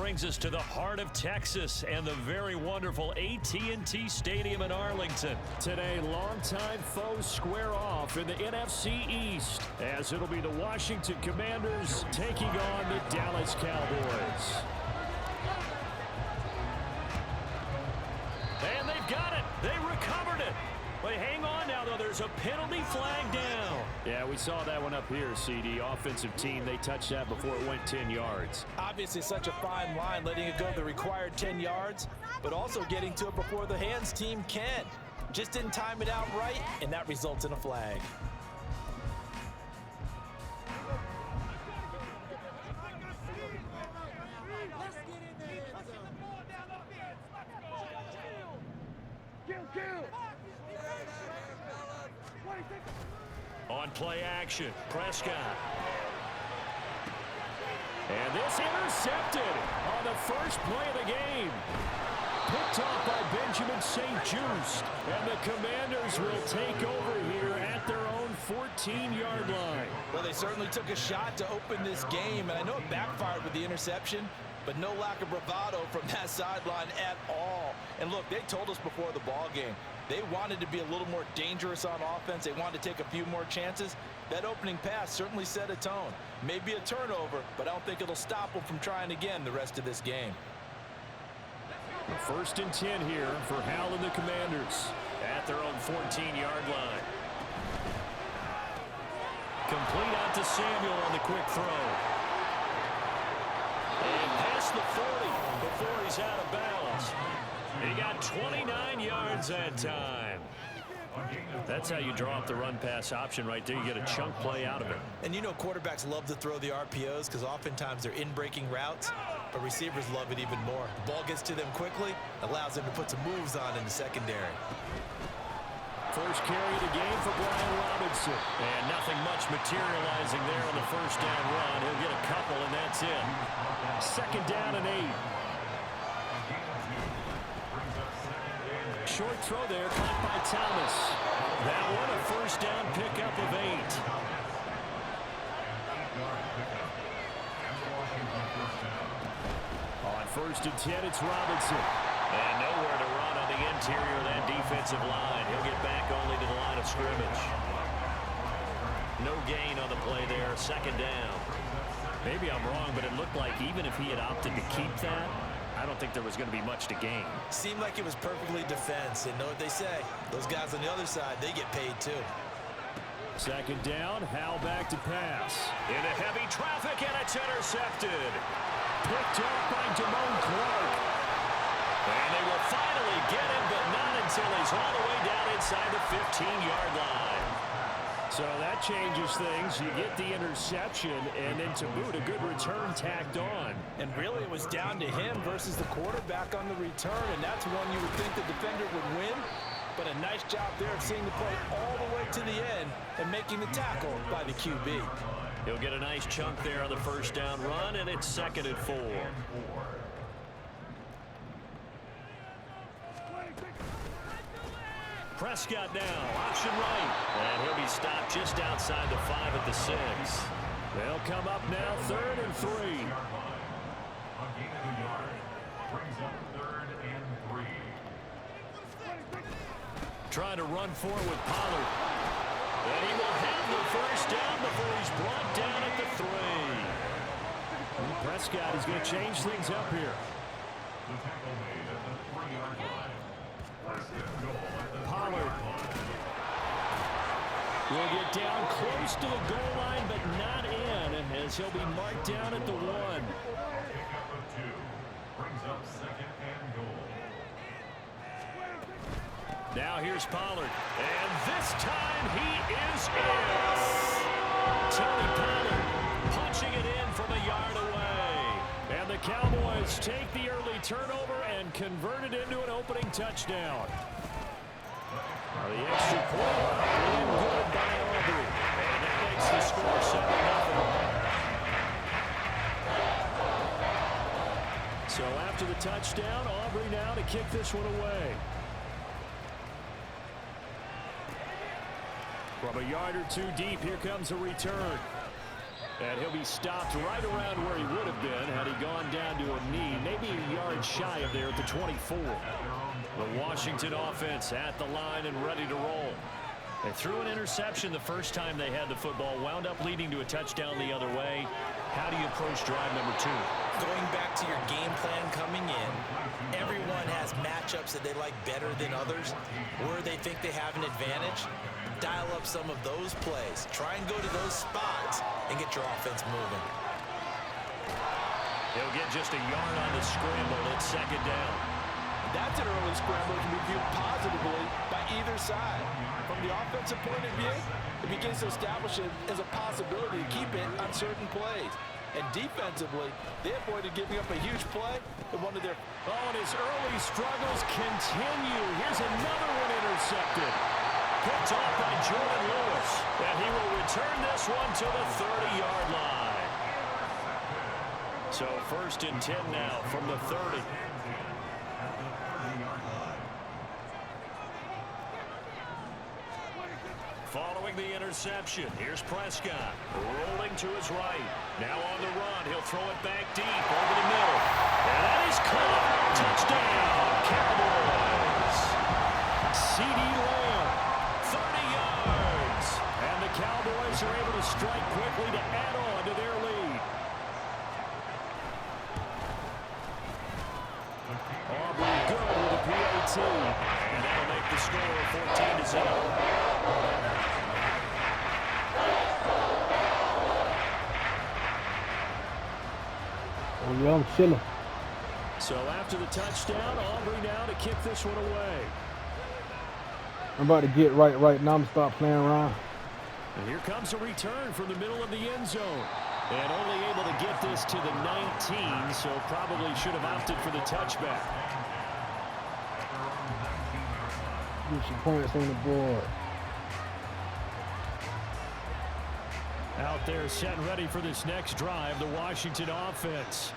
brings us to the heart of Texas and the very wonderful AT&T Stadium in Arlington. Today, longtime foes square off in the NFC East, as it'll be the Washington Commanders taking on the Dallas Cowboys. And they've got it. They recovered it. But hang on now, though. There's a penalty flag down. Yeah, we saw that one up here, CD. Offensive team, they touched that before it went 10 yards. Obviously, such a fine line, letting it go the required 10 yards, but also getting to it before the hands team can. Just didn't time it out right, and that results in a flag. On play action, Prescott. And this intercepted on the first play of the game. Picked off by Benjamin St-Juste. And the Commanders will take over here at their own 14-yard line. Well, they certainly took a shot to open this game, and I know it backfired with the interception, but no lack of bravado from that sideline at all. And look, they told us before the ball game, they wanted to be a little more dangerous on offense. They wanted to take a few more chances. That opening pass certainly set a tone. Maybe a turnover, but I don't think it'll stop them from trying again the rest of this game. First and 10 here for Hal and the Commanders at their own 14-yard line. Complete out to Samuel on the quick throw. And past the 40 before he's out of bounds. He got 29 yards that time. That's how you draw up the run-pass option right there. You get a chunk play out of it. And you know quarterbacks love to throw the RPOs because oftentimes they're in-breaking routes, but receivers love it even more. The ball gets to them quickly, allows them to put some moves on in the secondary. First carry of the game for Brian Robinson. And nothing much materializing there on the first down run. He'll get a couple, and that's it. Second down and 8. Short throw there, caught by Thomas. That one a first down pickup of 8. On first and 10, it's Robinson. And nowhere to run on the interior of that defensive line. He'll get back only to the line of scrimmage. No gain on the play there, second down. Maybe I'm wrong, but it looked like even if he had opted to keep that, I don't think there was going to be much to gain. Seemed like it was perfectly defense. And know what they say. Those guys on the other side, they get paid too. Second down, Hal back to pass. Into heavy traffic, and it's intercepted. Picked up by Damone Clark. And they will finally get him, but not until he's all the way down inside the 15-yard line. So that changes things. You get the interception, and then to boot, a good return tacked on. And really, it was down to him versus the quarterback on the return, and that's one you would think the defender would win. But a nice job there of seeing the play all the way to the end and making the tackle by the QB. He'll get a nice chunk there on the first down run, and it's second and 4. Prescott now, option right. And he'll be stopped just outside the 5 at the 6. They'll come up now, third and 3. Trying to run forward with Pollard. And he will have the first down before he's brought down at the 3. And Prescott is going to change things up here. Pollard will get down close to the goal line, but not in, as he'll be marked down at the 1. Now here's Pollard, and this time he is in. Tony Pollard punching it in from a yard away. And the Cowboys take the early turnover and convert it into an opening touchdown. The extra point in good by Aubrey. And that makes the score 7-0. So after the touchdown, Aubrey now to kick this one away. From a yard or 2 deep, here comes a return. And he'll be stopped right around where he would have been had he gone down to a knee. yards shy of there at the 24. The Washington offense at the line and ready to roll. They threw an interception the first time they had the football, wound up leading to a touchdown the other way. How do you approach drive number 2? Going back to your game plan coming in, everyone has matchups that they like better than others, where they think they have an advantage. Dial up some of those plays. Try and go to those spots and get your offense moving. He'll get just a yard on the scramble. It's second down. That's an early scramble to be viewed positively by either side. From the offensive point of view, it begins to establish it as a possibility to keep it on certain plays. And defensively, they avoided giving up a huge play in one of their... Oh, and his early struggles continue. Here's another one intercepted. Picked off by Jordan Lewis. And he will return this one to the 30-yard line. So 1st and 10 now from the 30. Following the interception, here's Prescott rolling to his right. Now on the run, he'll throw it back deep over the middle. And that is caught. Touchdown, Cowboys. C.D. Lamb, 30 yards. And the Cowboys are able to strike quickly to add on to their lead. Aubrey good with a PAT. And that'll make the score 14-0. Oh, yeah, I'm chilling. So after the touchdown, Aubrey now to kick this one away. I'm about to get right now. I'm going to start playing around. And here comes a return from the middle of the end zone. And only able to get this to the 19, so probably should have opted for the touchback. Get some points on the board. Out there set and ready for this next drive, the Washington offense.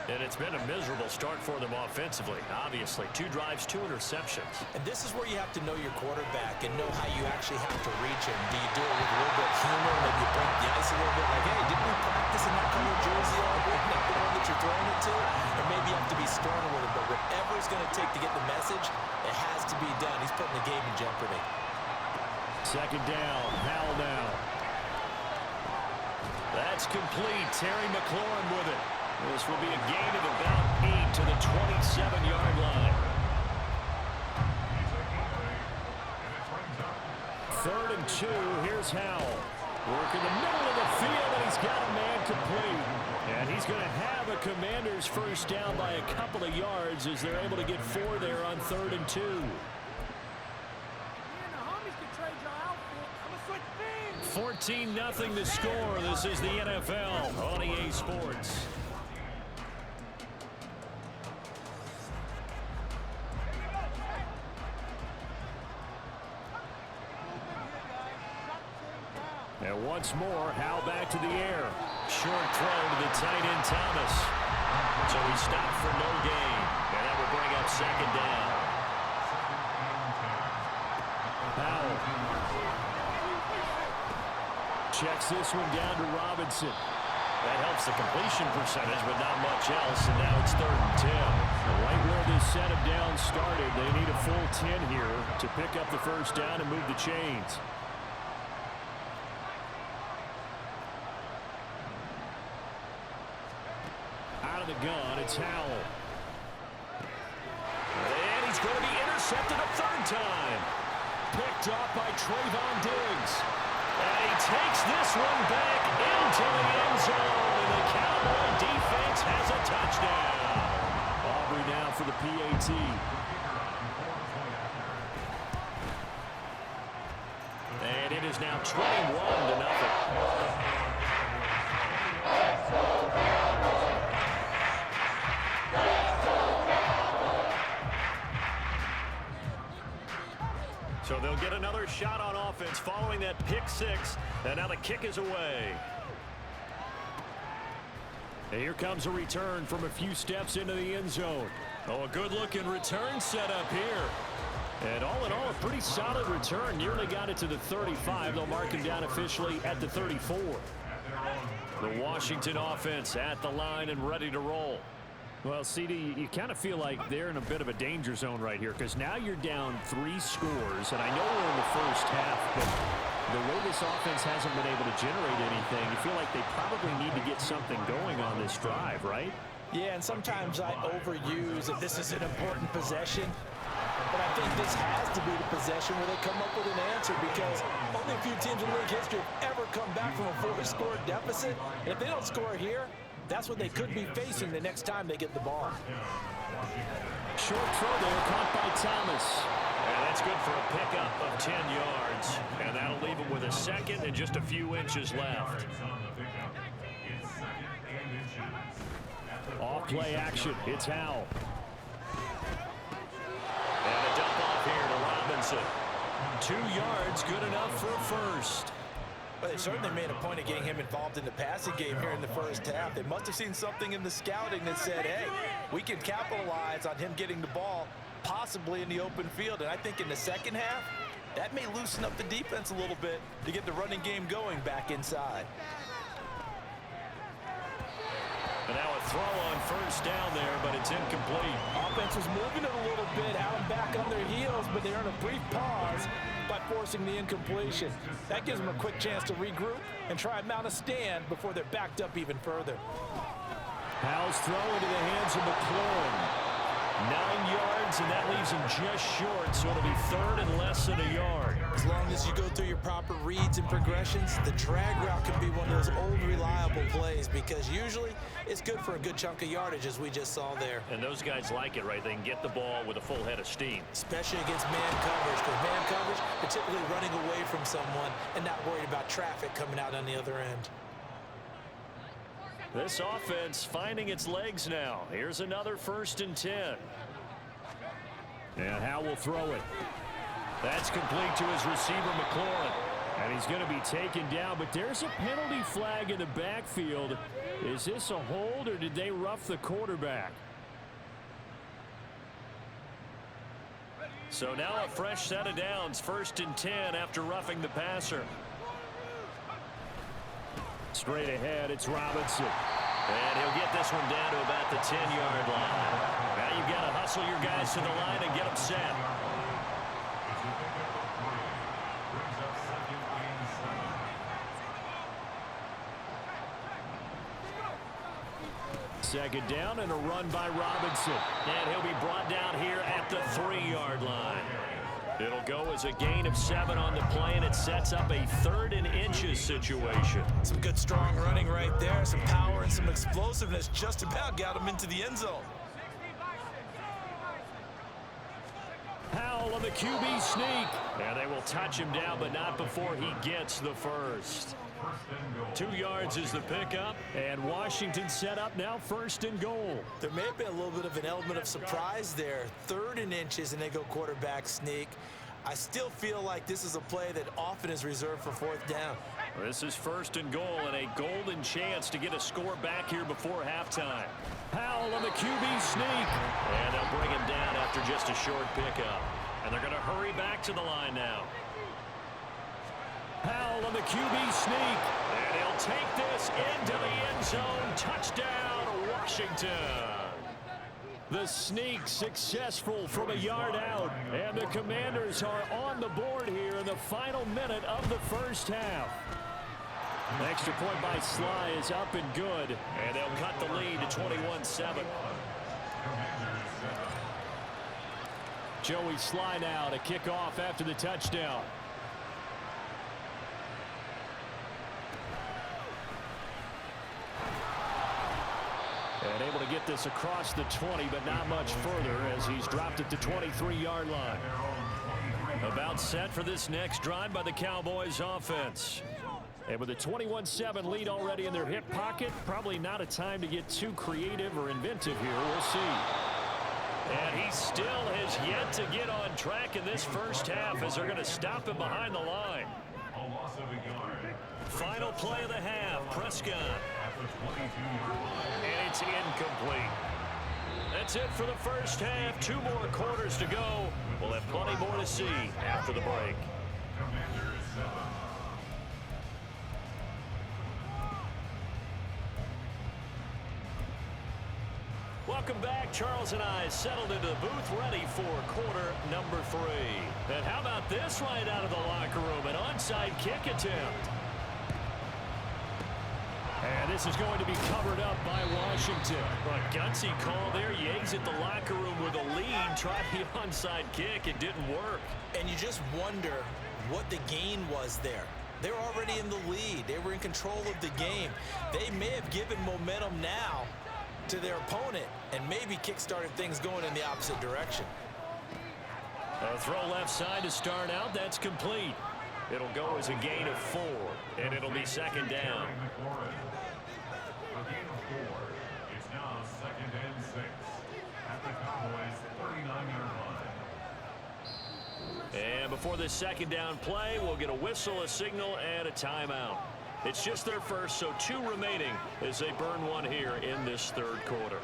And it's been a miserable start for them offensively. Obviously, 2 drives, 2 interceptions. And this is where you have to know your quarterback and know how you actually have to reach him. Do you do it with a little bit of humor? Maybe you break the ice a little bit like, hey, didn't we practice in that color jersey all week? Not the one that you're throwing it to? Or maybe you have to be sterner with it. But whatever it's going to take to get the message, it has to be done. He's putting the game in jeopardy. Second down, Howell now. That's complete. Terry McLaurin with it. This will be a gain of about 8 to the 27-yard line. 3rd and 2. Here's Howell. Work in the middle of the field, and he's got a man complete. And he's going to have a Commander's first down by a couple of yards as they're able to get 4 there on 3rd and 2. 14-0 the score. This is the NFL on EA Sports. And once more, Howell back to the air. Short throw to the tight end, Thomas. So he stopped for no gain. And that will bring up 2nd down. Howell checks this one down to Robinson. That helps the completion percentage, but not much else. And now it's 3rd and 10. Right where this set of downs started, they need a full 10 here to pick up the first down and move the chains. Out of the gun, it's Howell. And he's going to be intercepted a 3rd time. Picked off by Trayvon Diggs. And he takes this one back into the end zone. And the Cowboy defense has a touchdown. Aubrey now for the PAT. And it is now 21-0. So they'll get another shot on offense following that pick 6. And now the kick is away. And here comes a return from a few steps into the end zone. Oh, a good-looking return set up here. And all in all, a pretty solid return. Nearly got it to the 35. They'll mark him down officially at the 34. The Washington offense at the line and ready to roll. Well, CD, you kind of feel like they're in a bit of a danger zone right here because now you're down 3 scores, and I know we're in the first half, but the way this offense hasn't been able to generate anything, you feel like they probably need to get something going on this drive, right? Yeah, and sometimes I overuse that this is an important possession. But I think this has to be the possession where they come up with an answer because only a few teams in league history have ever come back from a 4-score deficit. And if they don't score here, that's what they could be facing the next time they get the ball. Short throw there, caught by Thomas. And that's good for a pickup of 10 yards. And that'll leave him with a second and just a few inches left. Off play action. It's Howell. And a dump off here to Robinson. 2 yards, good enough for a first. But they certainly made a point of getting him involved in the passing game here in the first half. They must have seen something in the scouting that said, hey, we can capitalize on him getting the ball possibly in the open field. And I think in the second half, that may loosen up the defense a little bit to get the running game going back inside. And now a throw on first down there, but it's incomplete. Offense was moving it a little bit, out back on their heels, but they earn a brief pause by forcing the incompletion. That gives them a quick chance to regroup and try and mount a stand before they're backed up even further. Howell's throw into the hands of McLaurin. 9 yards, and that leaves him just short, so it'll be third and less than a yard. As long as you go through your proper reads and progressions, the drag route can be one of those old reliable plays because usually it's good for a good chunk of yardage as we just saw there. And those guys like it, right? They can get the ball with a full head of steam. Especially against man coverage, because man coverage, you're typically running away from someone and not worried about traffic coming out on the other end. This offense finding its legs now. Here's another 1st and 10. And Howell will throw it. That's complete to his receiver, McLaurin. And he's going to be taken down, but there's a penalty flag in the backfield. Is this a hold, or did they rough the quarterback? So now a fresh set of downs, 1st and 10 after roughing the passer. Straight ahead, it's Robinson. And he'll get this one down to about the 10-yard line. Now you've got to hustle your guys to the line and get them set. Second down and a run by Robinson. And he'll be brought down here at the 3-yard line. It'll go as a gain of 7 on the play, and it sets up a 3rd and inches situation. Some good strong running right there. Some power and some explosiveness just about got him into the end zone. Howell on the QB sneak. And they will touch him down, but not before he gets the first. 2 yards is the pickup, and Washington set up now 1st and goal. There may have been a little bit of an element of surprise there. 3rd and inches, and they go quarterback sneak. I still feel like this is a play that often is reserved for 4th down. This is 1st and goal, and a golden chance to get a score back here before halftime. Howell on the QB sneak. And they'll bring him down after just a short pickup. And they're going to hurry back to the line now. Howell on the QB sneak. And he'll take this into the end zone. Touchdown, Washington. The sneak successful from a yard out. And the Commanders are on the board here in the final minute of the first half. The extra point by Sly is up and good. And they'll cut the lead to 21-7. Joey Sly now to kick off after the touchdown. And able to get this across the 20, but not much further as he's dropped at the 23-yard line. About set for this next drive by the Cowboys offense. And with a 21-7 lead already in their hip pocket, probably not a time to get too creative or inventive here. We'll see. And he still has yet to get on track in this first half as they're going to stop him behind the line. Final play of the half, Prescott. And it's incomplete. That's it for the first half. 2 more quarters to go. We'll have plenty more to see after the break. Welcome back. Charles and I settled into the booth ready for quarter number 3. And how about this right out of the locker room? An onside kick attempt. And this is going to be covered up by Washington. A gutsy call there. You exit the locker room with a lead. Tried the onside kick. It didn't work. And you just wonder what the gain was there. They're already in the lead. They were in control of the game. They may have given momentum now to their opponent and maybe kick-started things going in the opposite direction. A throw left side to start out. That's complete. It'll go as a gain of 4, and it'll be second down. A gain of 4. It's now 2nd and 6 at the Cowboys' 39-yard line. And before this second down play, we'll get a whistle, a signal, and a timeout. It's just their first, so 2 remaining as they burn 1 here in this third quarter.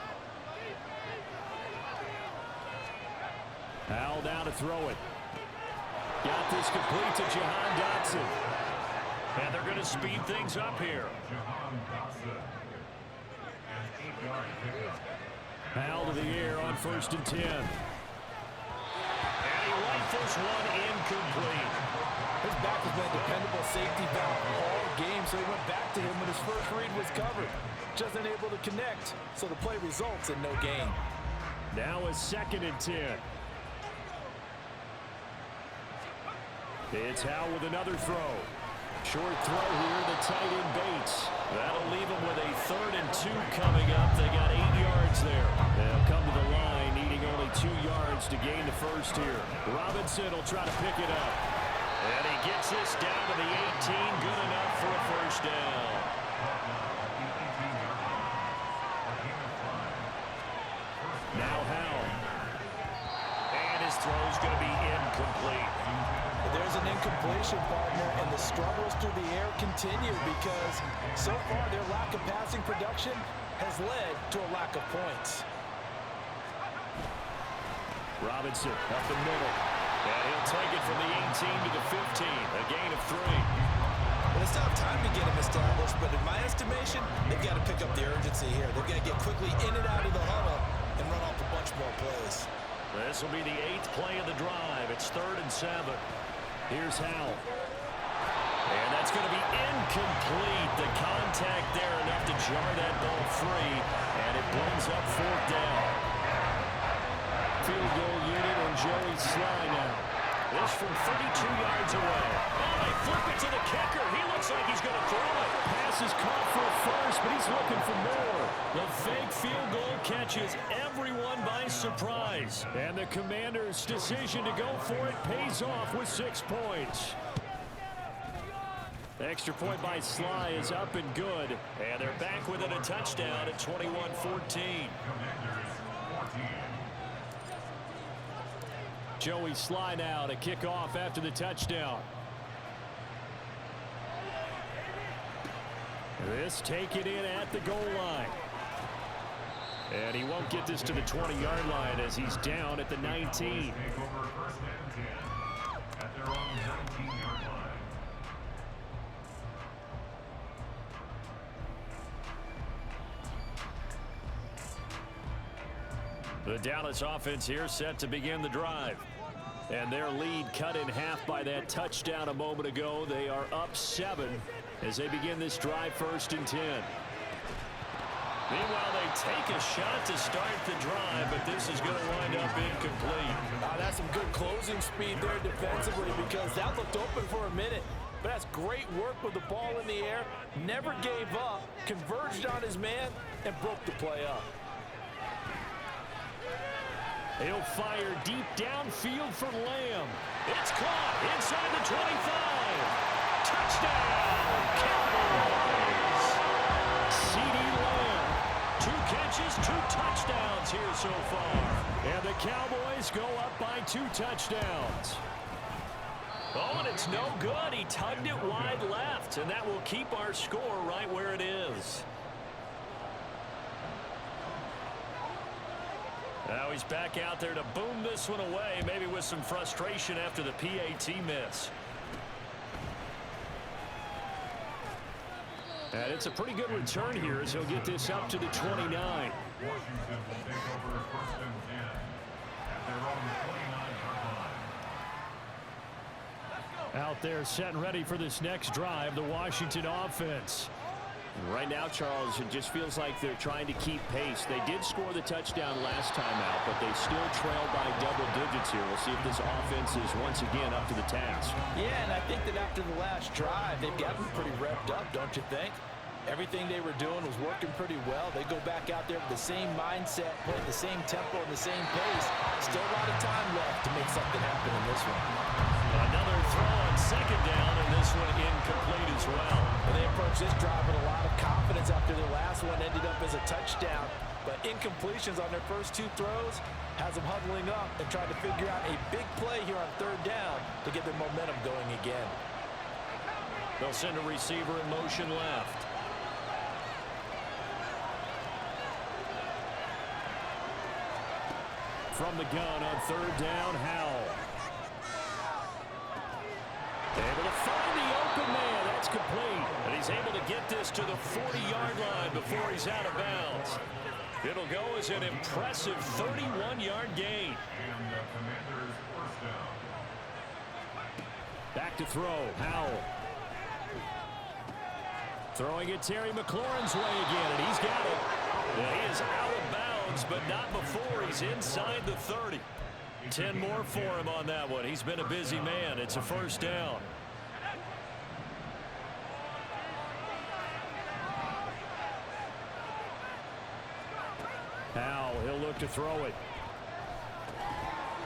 Howell down to throw it. Got this complete to Jahan Dotson. And they're going to speed things up here. Jahan Dotson. An 8-yard pickup. Howell to the air on 1st and 10. And he rifles one incomplete. His back has been a dependable safety valve all game, so he went back to him when his first read was covered. Just unable to connect, so the play results in no gain. Now a 2nd and 10. It's Howell with another throw. Short throw here, the tight end Bates. That'll leave him with a 3rd and 2 coming up. They got 8 yards there. They'll come to the line, needing only 2 yards to gain the first here. Robinson will try to pick it up. And he gets this down to the 18, good enough for a first down. Now Howell. And his throw's going to be incomplete. There's an incompletion, partner, and the struggles through the air continue because so far their lack of passing production has led to a lack of points. Robinson up the middle. And he'll take it from the 18 to the 15. A gain of 3. Well, it's not time to get him established, but in my estimation, they've got to pick up the urgency here. They've got to get quickly in and out of the huddle and run off a bunch more plays. This will be the 8th play of the drive. It's 3rd and 7. Here's Howell. And that's going to be incomplete. The contact there enough to jar that ball free. And it brings up 4th down. Field goal unit and Joey Sly now. This from 32 yards away. Oh, they flip it to the kicker. He looks like he's going to throw it. Pass is caught for a first, but he's looking for more. The fake field goal catches everyone by surprise. And the Commanders' decision to go for it pays off with 6 points. The extra point by Sly is up and good. And they're back within a touchdown at 21-14. Joey Sly now to kick off after the touchdown. This taken in at the goal line. And he won't get this to the 20-yard line as he's down at the 19. The Dallas offense here set to begin the drive. And their lead cut in half by that touchdown a moment ago. They are up 7 as they begin this drive 1st and 10. Meanwhile, they take a shot to start the drive, but this is going to wind up incomplete. That's some good closing speed there defensively because that looked open for a minute. But that's great work with the ball in the air. Never gave up, converged on his man, and broke the play up. He'll fire deep downfield for Lamb. It's caught inside the 25. Touchdown, Cowboys! C.D. Lamb. 2 catches, 2 touchdowns here so far. And the Cowboys go up by 2 touchdowns. Oh, and it's no good. He tugged it wide left, and that will keep our score right where it is. Now he's back out there to boom this one away, maybe with some frustration after the PAT miss. And it's a pretty good return here as he'll get this up to the 29. Washington will take over 1st and 10 at their own 29-yard line. Out there set and ready for this next drive, the Washington offense. Right now, Charles, it just feels like they're trying to keep pace. They did score the touchdown last time out, but they still trail by double digits here. We'll see if this offense is once again up to the task. Yeah, and I think that after the last drive, they've gotten pretty revved up, don't you think? Everything they were doing was working pretty well. They go back out there with the same mindset, playing the same tempo and the same pace. Still a lot of time left to make something happen in this one. Another throw on 2nd down, and this one incomplete as well. And they approach this drive with a lot of confidence after their last one ended up as a touchdown. But incompletions on their first 2 throws has them huddling up and trying to figure out a big play here on 3rd down to get their momentum going again. They'll send a receiver in motion left. From the gun on 3rd down, Howell. Able to find the open man. That's complete. And he's able to get this to the 40-yard line before he's out of bounds. It'll go as an impressive 31-yard gain. And the Commanders' 1st down. Back to throw, Howell. Throwing it Terry McLaurin's way again, and he's got it. And he is out of bounds, but not before he's inside the 30. 10 more for him on that one. He's been a busy man. It's a 1st down. Howell, he'll look to throw it.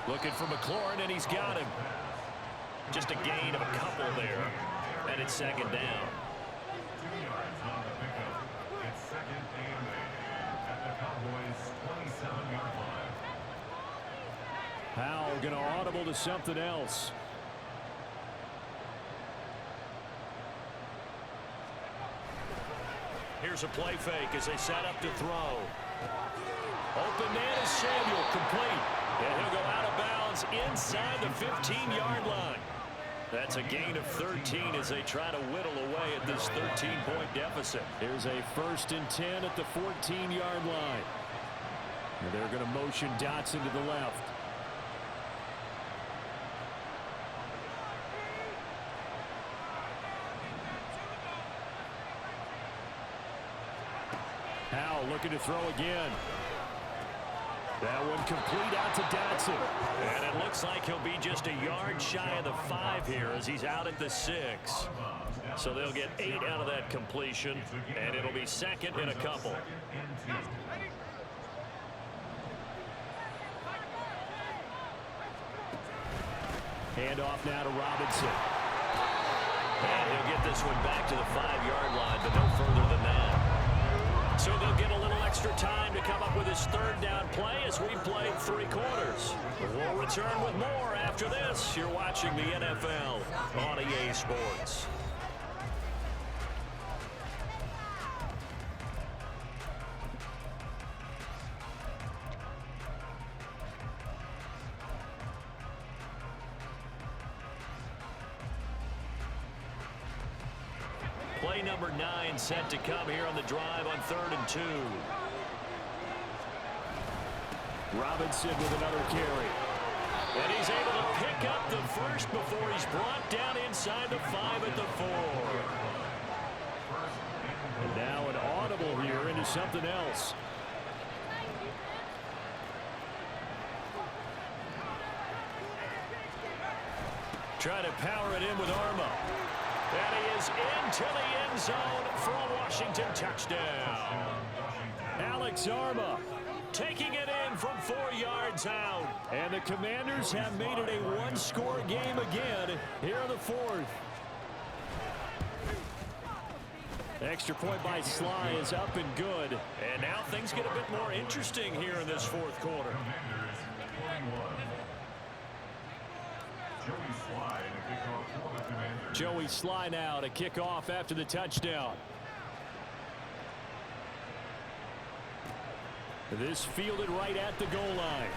Looking for McLaurin, and he's got him. Just a gain of a couple there. And it's 2nd down. 2 yards on the pickup. It's 2nd and 8 at the Cowboys' 27-yard line. Howell going to audible to something else. Here's a play fake as they set up to throw. Open man is Samuel, complete. And he'll go out of bounds inside the 15-yard line. That's a gain of 13 as they try to whittle away at this 13-point deficit. Here's a 1st and 10 at the 14-yard line. And they're going to motion Dotson to the left. Howell looking to throw again. That one complete out to Dotson. And it looks like he'll be just a yard shy of the 5 here as he's out at the 6. So they'll get 8 out of that completion, and it'll be 2nd and a couple. Handoff now to Robinson. And he'll get this one back to the 5-yard line, but no further than that. So they'll get a little extra time to come up with his 3rd down play as we've played 3 quarters. We'll return with more after this. You're watching the NFL on EA Sports. Play number 9 set to come here on the drive on 3rd and 2. Robinson with another carry. And he's able to pick up the first before he's brought down inside the 5 at the 4. And now an audible here into something else. Trying to power it in with Arma. And he is into the end zone for a Washington touchdown. Alex Arma taking it in from 4 yards out. And the Commanders have made it a 1-score game again here in the 4th. Extra point by Sly is up and good. And now things get a bit more interesting here in this 4th quarter. Joey Sly now to kick off after the touchdown. This fielded right at the goal line.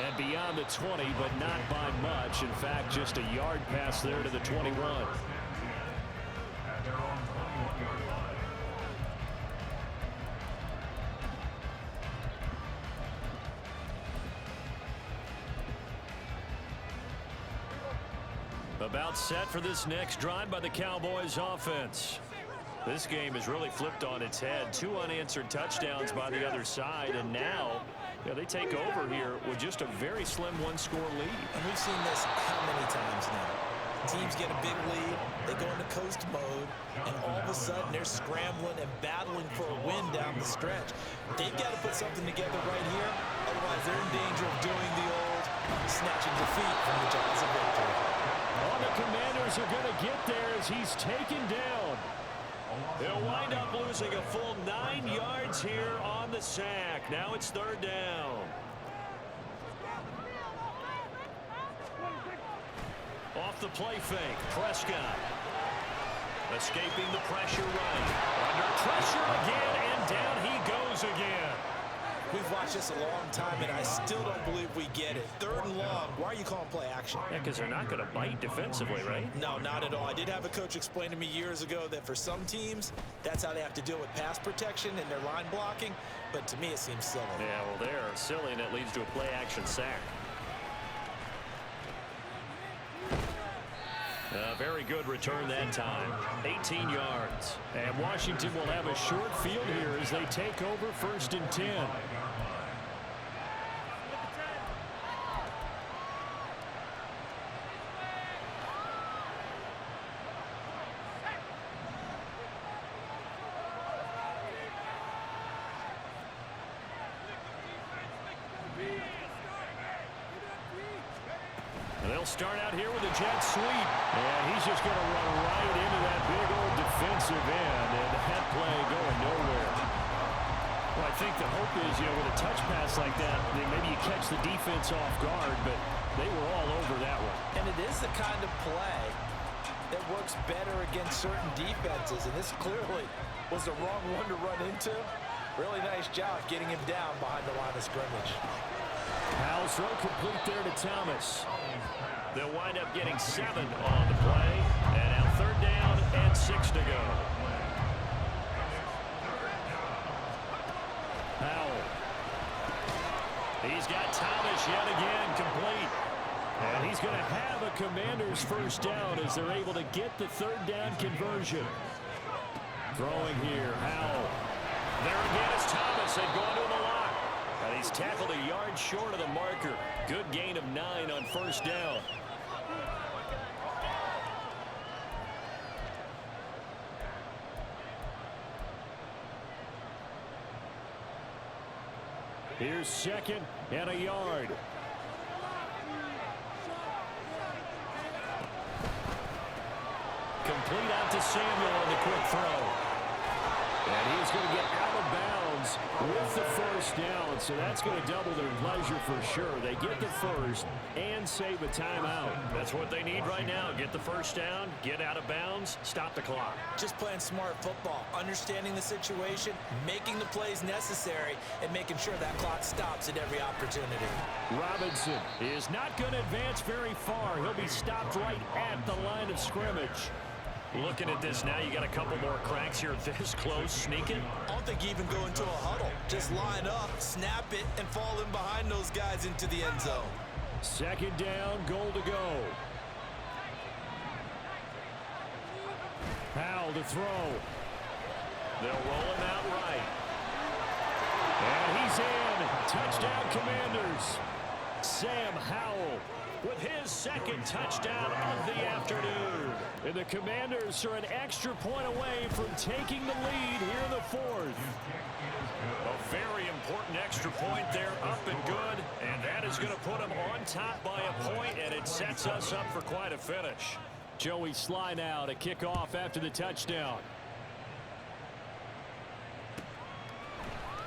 And beyond the 20, but not by much. In fact, just a yard pass there to the 21. At their own 21-yard About set for this next drive by the Cowboys offense. This game has really flipped on its head. 2 unanswered touchdowns by the other side, and now they take over here with just a very slim one-score lead. And we've seen this how many times now? Teams get a big lead, they go into coast mode, and all of a sudden they're scrambling and battling for a win down the stretch. They've got to put something together right here, otherwise they're in danger of doing the old snatching defeat from the jaws of victory. Well, the Commanders are going to get there as he's taken down. They'll wind up losing a full 9 yards here on the sack. Now it's 3rd down. Off the play fake, Prescott. Escaping the pressure right. Under pressure again, and down he goes again. We've watched this a long time, and I still don't believe we get it. 3rd and long. Why are you calling play action? Yeah, because they're not going to bite defensively, right? No, not at all. I did have a coach explain to me years ago that for some teams, that's how they have to deal with pass protection and their line blocking. But to me, it seems silly. Yeah, well, they're silly, and it leads to a play action sack. A very good return that time. 18 yards. And Washington will have a short field here as they take over 1st and 10. They'll start out here with a jet sweep. And he's just going to run right into that big old defensive end. And that play going nowhere. Well, I think the hope is, with a touch pass like that, maybe you catch the defense off guard, but they were all over that one. And it is the kind of play that works better against certain defenses. And this clearly was the wrong one to run into. Really nice job getting him down behind the line of scrimmage. Powell's throw complete there to Thomas. They'll wind up getting 7 on the play. And now 3rd down and 6 to go. Powell. He's got Thomas yet again complete. And he's going to have a Commanders 1st down as they're able to get the 3rd down conversion. Throwing here, Powell. There again is Thomas. They've gone to the lock. And he's tackled a yard short of the marker. Good gain of 9 on 1st down. Here's 2nd and a yard. Complete out to Samuel on the quick throw. And he's going to get out of bounds with the 1st down. So that's going to double their pleasure for sure. They get the 1st and save a timeout. That's what they need right now. Get the 1st down, get out of bounds, stop the clock. Just playing smart football, understanding the situation, making the plays necessary, and making sure that clock stops at every opportunity. Robinson is not going to advance very far. He'll be stopped right at the line of scrimmage. Looking at this now, you got a couple more cracks here this close, sneaking. I don't think you even go into a huddle. Just line up, snap it, and fall in behind those guys into the end zone. 2nd down, goal to go. Powell to throw. They'll roll him out right. And he's in. Touchdown, Commanders. Sam Howell with his 2nd touchdown of the afternoon. And the Commanders are an extra point away from taking the lead here in the 4th. A very important extra point there, up and good. And that is going to put them on top by a point, and it sets us up for quite a finish. Joey Sly now to kick off after the touchdown.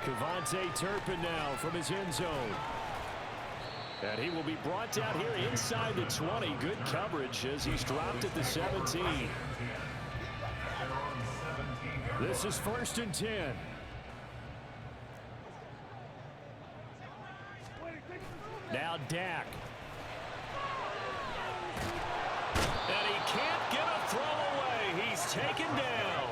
Kevontae Turpin now from his end zone. And he will be brought down here inside the 20. Good coverage as he's dropped at the 17. This is 1st and 10. Now Dak. And he can't get a throw away. He's taken down.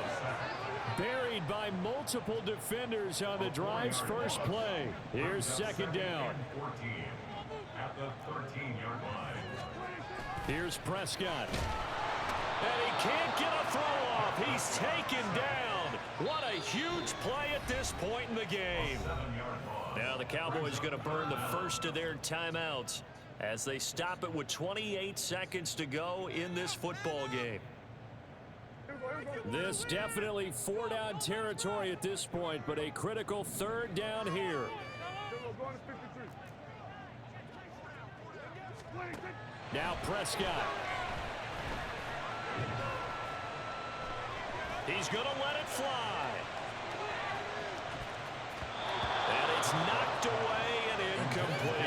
Buried by multiple defenders on the drive's first play. Here's 2nd down. At the 13-yard line. Here's Prescott. And he can't get a throw off. He's taken down. What a huge play at this point in the game. Now the Cowboys going to burn the first of their timeouts as they stop it with 28 seconds to go in this football game. This definitely 4-down territory at this point, but a critical 3rd down here. Now Prescott. He's going to let it fly. And it's knocked away and incomplete.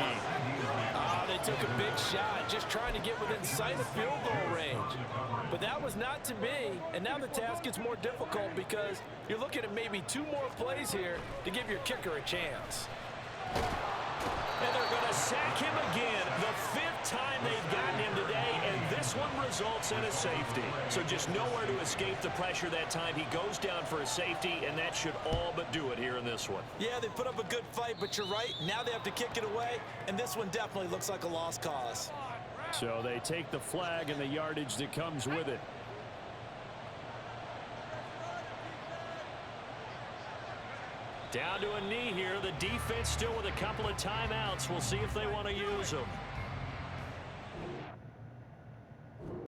They took a big shot, just trying to get within sight of field goal range. But that was not to be, and now the task gets more difficult because you're looking at maybe 2 more plays here to give your kicker a chance. And they're going to sack him again, the 5th time they've gotten him today, and this one results in a safety. So just nowhere to escape the pressure that time. He goes down for a safety, and that should all but do it here in this one. Yeah, they put up a good fight, but you're right. Now they have to kick it away, and this one definitely looks like a lost cause. So they take the flag and the yardage that comes with it. Down to a knee here. The defense still with a couple of timeouts. We'll see if they want to use them.